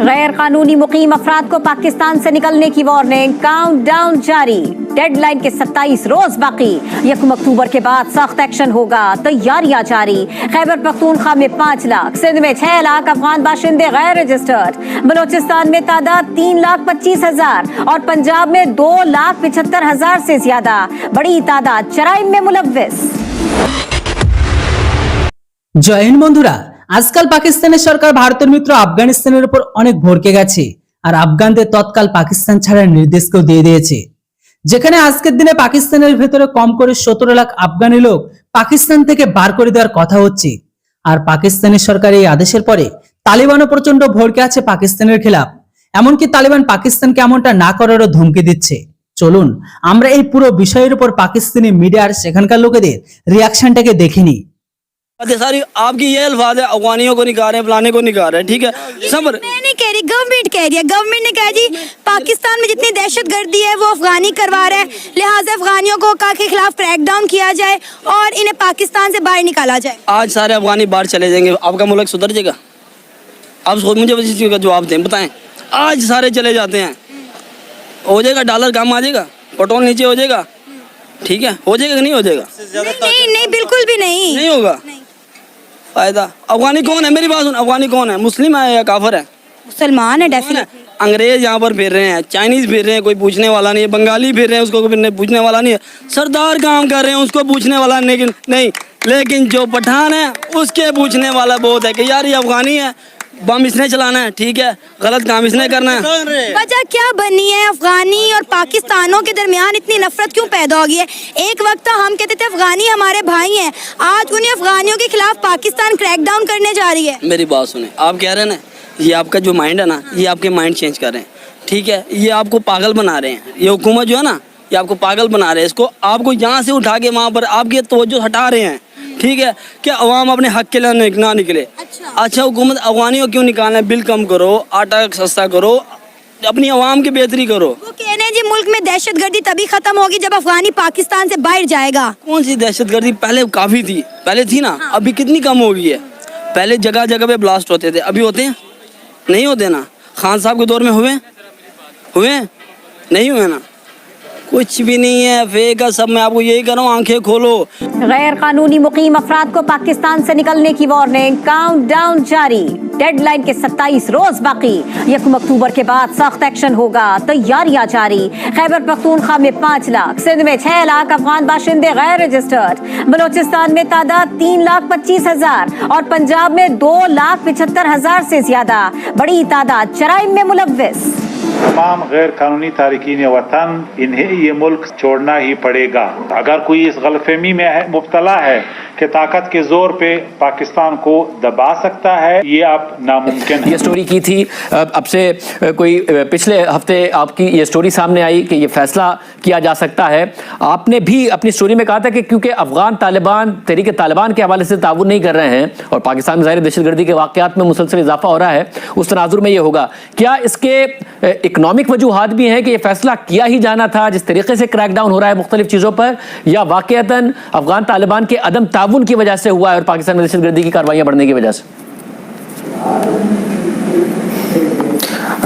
गैर कानूनी मुकीम अफराद को पाकिस्तान से निकलने की वार्निंग, काउंट डाउन जारी, डेडलाइन के 27 रोज बाकी, 1 अक्टूबर के बाद सख्त एक्शन होगा, तैयारियां जारी। खैबर पख्तूनख्वा में 5 लाख, सिंध में 6 लाख अफगान बाशिंदे गैर रजिस्टर्ड, बलोचिस्तान में तादाद 3,25,000 और पंजाब में 2,75,000 से ज्यादा, बड़ी तादाद जराइम में मुलव्विस। জয় হিন্দ বন্ধুরা, আজকাল পাকিস্তানের সরকার ভারতের মিত্র আফগানিস্তানের উপর অনেক ভড়কে গেছে আর আফগানদের তৎকাল পাকিস্তান ছাড়ার নির্দেশকেও দিয়ে দিয়েছে। যেখানে আজকের দিনে পাকিস্তানের ভেতরে কম করে 17 লাখ আফগানি লোক পাকিস্তান থেকে বার করে দেওয়ার কথা হচ্ছে। আর পাকিস্তানের সরকার এই আদেশের পরে তালিবানও প্রচন্ড ভড়কে আছে পাকিস্তানের খেলাফ। এমনকি তালিবান পাকিস্তানকে এমনটা না করারও ধমকি দিচ্ছে। চলুন আমরা এই পুরো বিষয়ের উপর পাকিস্তানি মিডিয়া আর সেখানকার লোকেদের রিয়াকশনটাকে দেখে নিই। सारी आपकी ये अल्फाज है, अफगानियों को निकाल रहे हैं, फलाने को निकाल रहे हैं, ठीक है सब्र। मैं नहीं कह रही, गवर्नमेंट कह रही है। गवर्नमेंट ने कहा जी पाकिस्तान में जितनी दहशतगर्दी है वो अफगानी करवा रहा है, लिहाजा अफगानियों को के खिलाफ क्रैकडाउन किया जाए और इन्हें पाकिस्तान से बाहर निकाला जाए। आज सारे अफगानी बाहर चले जाएंगे, आपका मुल्क सुधर जाएगा? आप मुझे इस चीज़ का जवाब दें, बताएं। आज सारे चले जाते हैं, हो जाएगा, डॉलर कम आ जाएगा, पेट्रोल नीचे हो जाएगा, ठीक है, हो जाएगा कि नहीं हो जाएगा? नहीं नहीं बिल्कुल भी नहीं, नहीं होगा। फायदा अफगानी कौन है? मेरी बात सुन, अफगानी कौन है? मुस्लिम है या काफर है? मुसलमान है डेफिनेटली। अंग्रेज यहाँ पर फिर रहे हैं, चाइनीज फिर रहे हैं, कोई पूछने वाला नहीं है, बंगाली फिर रहे हैं, उसको कोई पूछने वाला नहीं है, सरदार काम कर रहे हैं, उसको पूछने वाला नहीं, लेकिन जो पठान है उसके पूछने वाला बहुत है कि यार ये अफगानी है, बम इसने चलाना है, ठीक है, गलत काम इसने करना है। वजह क्या बनी है अफगानी और पाकिस्तानों के दरमियान इतनी नफरत क्यों पैदा हो गई है? एक वक्त तो हम कहते थे अफगानी हमारे भाई हैं, आज उन्हें अफगानियों के खिलाफ पाकिस्तान क्रैकडाउन करने जा रही है। मेरी बात सुने, आप कह रहे हैं ना, ये आपका जो माइंड है ना, ये आपके माइंड चेंज कर रहे हैं, ठीक है, ये आपको पागल बना रहे हैं, ये हुकूमत जो है ना ये आपको पागल बना रहे हैं, इसको आपको यहाँ से उठा के वहाँ पर आपकी तवज्जो हटा रहे हैं, ठीक है, कि अवाम अपने हक के लिए ना निकले। अच्छा हुकूमत अफगानियों क्यों निकालना है? बिल कम करो, आटा सस्ता करो, अपनी अवाम की बेहतरी करो। वो कहने जी मुल्क में दहशतगर्दी तभी खत्म होगी जब अफगानी पाकिस्तान से बाहर जाएगा। कौन सी दहशतगर्दी? पहले काफी थी, पहले थी ना, अभी कितनी कम हो गई है। पहले जगह जगह पे ब्लास्ट होते थे, अभी होते हैं? नहीं होते ना। खान साहब के दौर में हुए नहीं हुए ना, कुछ भी नहीं है, फेक है सब। मैं आपको यही कह रहा हूँ, आंखें खोलो। गैर कानूनी मुकीम अफराद को पाकिस्तान से निकलने की वार्निंग, काउंट डाउन जारी, डेडलाइन के 27 रोज बाकी, 1 अक्टूबर के बाद सख्त एक्शन होगा, तैयारियां जारी। खैबर पख्तूनख्वा में 5 लाख, सिंध में 6 लाख अफगान बाशिंदे गैर रजिस्टर्ड, बलोचिस्तान में तादाद 3,25,000 और पंजाब में 2,75,000 से ज्यादा, बड़ी तादाद जराइम में मुलव्विस। तमाम गैर कानूनी तारकीन वतन, इन्हें ये मुल्क छोड़ना ही पड़ेगा। अगर कोई इस गलतफहमी में मुब्तला है कि ताकत के जोर पे पाकिस्तान को दबा सकता है, ये अब नामुमकिन है। ये स्टोरी की थी अब से कोई पिछले हफ्ते आपकी ये स्टोरी सामने आई कि ये फैसला किया जा सकता है। आपने भी अपनी स्टोरी में कहा था कि क्योंकि अफगान तालिबान तहरीक तालिबान के हवाले से ताउन नहीं कर रहे हैं और पाकिस्तान में ज़ाहिर दहशतगर्दी के वाक़यात में मुसलसल इजाफा हो रहा है, उस तनाजुर में ये होगा। क्या इसके इकनॉमिक वजूहात भी हैं कि ये फैसला किया ही जाना था जिस तरीके से क्रैकडाउन हो रहा है मुख्तलिफ चीज़ों पर, या वाक़यतन अफगान तालिबान के अदम ताउन की वजह से हुआ है और पाकिस्तान में दहशतगर्दी की कार्रवाइयां बढ़ने की वजह से?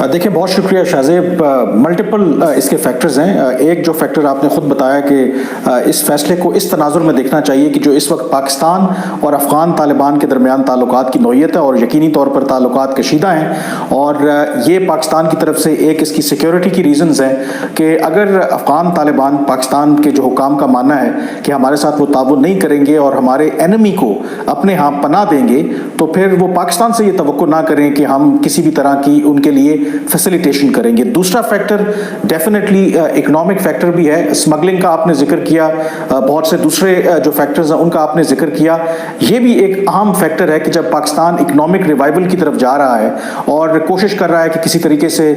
देखिए, बहुत शुक्रिया शाहजेब। मल्टीपल इसके फैक्टर्स हैं। एक जो फैक्टर आपने ख़ुद बताया कि इस फैसले को इस तनाजुर में देखना चाहिए कि जो इस वक्त पाकिस्तान और अफ़गान तालिबान के दरमियान ताल्लुकात की नौयत है और यकीनी तौर पर ताल्लुकात कशीदा हैं, और ये पाकिस्तान की तरफ से एक इसकी सिक्योरिटी की रीज़न्स हैं कि अगर अफ़गान तालिबान पाकिस्तान के जो हुकाम का मानना है कि हमारे साथ वो ताउन नहीं करेंगे और हमारे एनिमी को अपने यहाँ पनाह देंगे, तो फिर वो पाकिस्तान से ये तवक्को ना करें कि हम किसी भी तरह की उनके लिए फैसिलिटेशन करेंगे। दूसरा फैक्टर डेफिनेटली इकोनॉमिक फैक्टर भी है। स्मगलिंग का आपने जिक्र किया, बहुत से दूसरे जो फैक्टर्स हैं उनका आपने जिक्र किया। ये भी एक अहम फैक्टर है कि जब पाकिस्तान इकोनॉमिक रिवाइवल की तरफ जा रहा है और कोशिश कर रहा है कि किसी तरीके से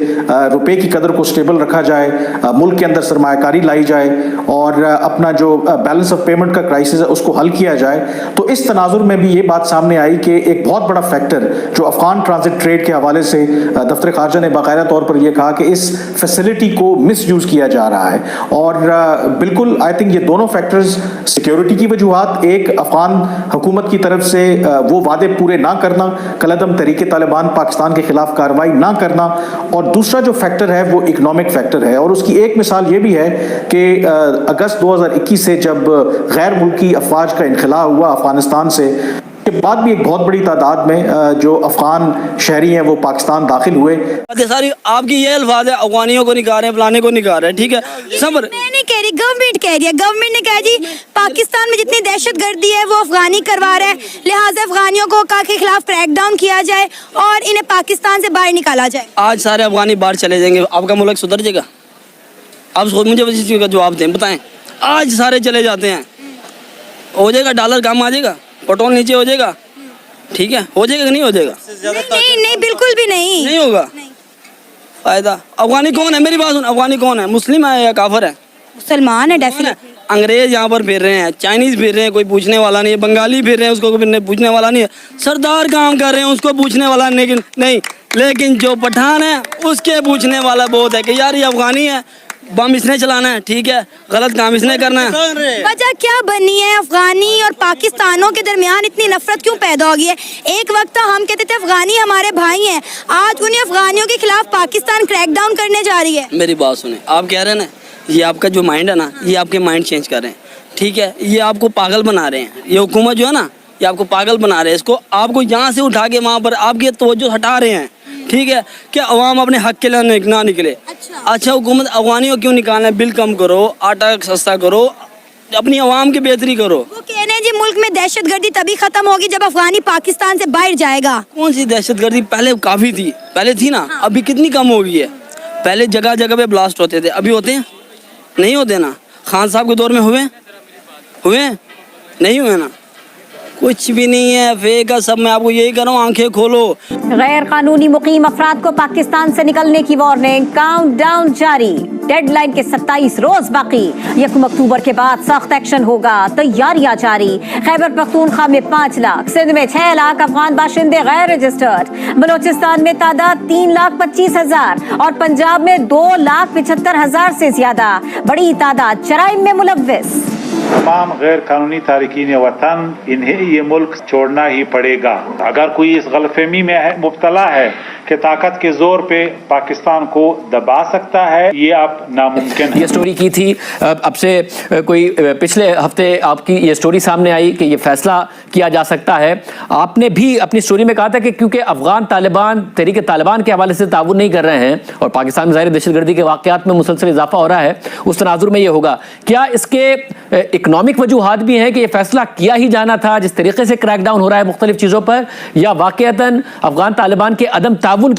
रुपए की कदर को स्टेबल रखा जाए, मुल्क के अंदर सरमायाकारी लाई जाए और अपना जो बैलेंस ऑफ पेमेंट का क्राइसिस है उसको हल किया जाए, तो इस तनाजुर में भी ये बात सामने आई कि एक बहुत बड़ा फैक्टर जो अफगान ट्रांजिट ट्रेड के हवाले से दफ्तर खारजा वज़ीर-ए-आज़म ने बाकायदा तौर पर यह कहा कि इस फैसिलिटी को मिस यूज़ किया जा रहा है, और बिल्कुल आई थिंक ये दोनों फैक्टर्स, सिक्योरिटी की वजूहात, एक अफगान हुकूमत की तरफ से वो वादे पूरे ना करना, कलअदम तहरीक तालिबान पाकिस्तान के खिलाफ कार्रवाई ना करना, और दूसरा जो फैक्टर है वो इकनॉमिक फैक्टर है। और उसकी एक मिसाल ये भी है कि अगस्त 2021 से जब गैर मुल्की अफवाज का इनखला हुआ अफगानिस्तान से, के बाद भी एक बहुत बड़ी तादाद में जो अफगान शहरी हैं वो पाकिस्तान दाखिल हुए। सारी आपकी ये अल्फाज है, अफगानियों को निकाल रहे हैं, फलाने को निकाल रहे हैं, ठीक है सब्र। मैं नहीं कह रही, गवर्नमेंट कह रही है। गवर्नमेंट ने कहा जी पाकिस्तान में जितनी दहशतगर्दी है वो अफगानी करवा रहा है, लिहाजा अफगानियों को के खिलाफ क्रैकडाउन किया जाए और इन्हें पाकिस्तान से बाहर निकाला जाए। आज सारे अफगानी बाहर चले जाएंगे, आपका मुल्क सुधर जाएगा? आप मुझे इस चीज़ का जवाब दें, बताएं। आज सारे चले जाते हैं, हो जाएगा, डॉलर कम आ जाएगा, पेट्रोल नीचे हो जाएगा, ठीक है, हो जाएगा कि नहीं हो जाएगा? नहीं नहीं, बिल्कुल भी नहीं, नहीं होगा फायदा। अफगानी कौन है, मेरी बात सुन, अफगानी कौन है, मुस्लिम है या काफिर है? मुसलमान है डेफिनेटली। अंग्रेज यहाँ पर फिर रहे हैं, चाइनीज फिर रहे हैं, कोई पूछने वाला नहीं है, बंगाली फिर रहे हैं, उसको कोई पूछने वाला नहीं है, सरदार काम कर रहे हैं, उसको पूछने वाला नहीं, लेकिन जो पठान है उसके पूछने वाला बहुत है कि यार ये अफगानी है, बम इसने चलाना है, ठीक है, गलत काम इसने करना है। वजह क्या बनी है अफगानी और पाकिस्तानों के दरमियान इतनी नफरत क्यों पैदा हो गई है? एक वक्त तो हम कहते थे अफगानी हमारे भाई हैं, आज उन्हें अफगानियों के खिलाफ पाकिस्तान क्रैकडाउन करने जा रही है। मेरी बात सुने, आप कह रहे हैं ना, ये आपका जो माइंड है ना, ये आपके माइंड चेंज कर रहे हैं, ठीक है, ये आपको पागल बना रहे हैं, ये हुकूमत जो है ना, ये आपको पागल बना रहे हैं, इसको आपको यहाँ से उठा के वहाँ पर आपकी तवज्जो हटा रहे हैं, ठीक है, क्या अवाम अपने हक के लिए ना निकले। अच्छा हुकूमत अफगानियों क्यों निकालना है, बिल कम करो, आटा सस्ता करो, अपनी अवाम की बेहतरी करो। वो कह रहे हैं जी मुल्क में दहशतगर्दी तभी खत्म होगी जब अफगानी पाकिस्तान से बाहर जाएगा। कौन सी दहशतगर्दी, पहले काफी थी, पहले थी ना, अभी कितनी कम हो गई है। पहले जगह जगह पे ब्लास्ट होते थे, अभी होते हैं? नहीं होते ना। खान साहब के दौर में हुए नहीं हुए ना, कुछ भी नहीं है, फेक है सब। मैं आपको यही कर रहा हूँ, आंखें खोलो। गैर कानूनी मुकीम अफराद को पाकिस्तान से निकलने की वार्निंग, काउंटडाउन जारी, डेडलाइन के 27 रोज बाकी, 1 अक्टूबर के बाद सख्त एक्शन होगा, तैयारियां जारी। खैबर पख्तूनख्वा में 5 लाख, सिंध में 6 लाख अफगान बाशिंदे गैर रजिस्टर्ड, बलोचिस्तान में तादाद 3,25,000 और पंजाब में 2,75,000 से ज्यादा। बड़ी तादाद जराइम में मुलव्विस। तमाम गैर कानूनी तारकीन वतन, इन्हें ये मुल्क छोड़ना ही पड़ेगा। अगर कोई इस गलतफहमी में मुब्तला है कि ताकत के जोर पे पाकिस्तान को दबा सकता है, ये अब नामुमकिन है। ये स्टोरी की थी, अब से कोई पिछले हफ्ते आपकी ये स्टोरी सामने आई कि ये फैसला किया जा सकता है। आपने भी अपनी स्टोरी में कहा था कि क्योंकि अफगान तालिबान तहरीक तालिबान के हवाले से ताउन नहीं कर रहे हैं और पाकिस्तान में ज़ाहिर दहशतगर्दी के वाक़यात में मुसलसल इजाफा हो रहा है, उस तनाजुर में ये होगा। क्या इसके इकनॉमिक वजूहात भी हैं कि ये फैसला किया ही जाना था जिस तरीके से क्रैकडाउन हो रहा है मुख्तलिफ चीज़ों पर, या वाक़ईतन अफगान तालिबान के अदम ताउन की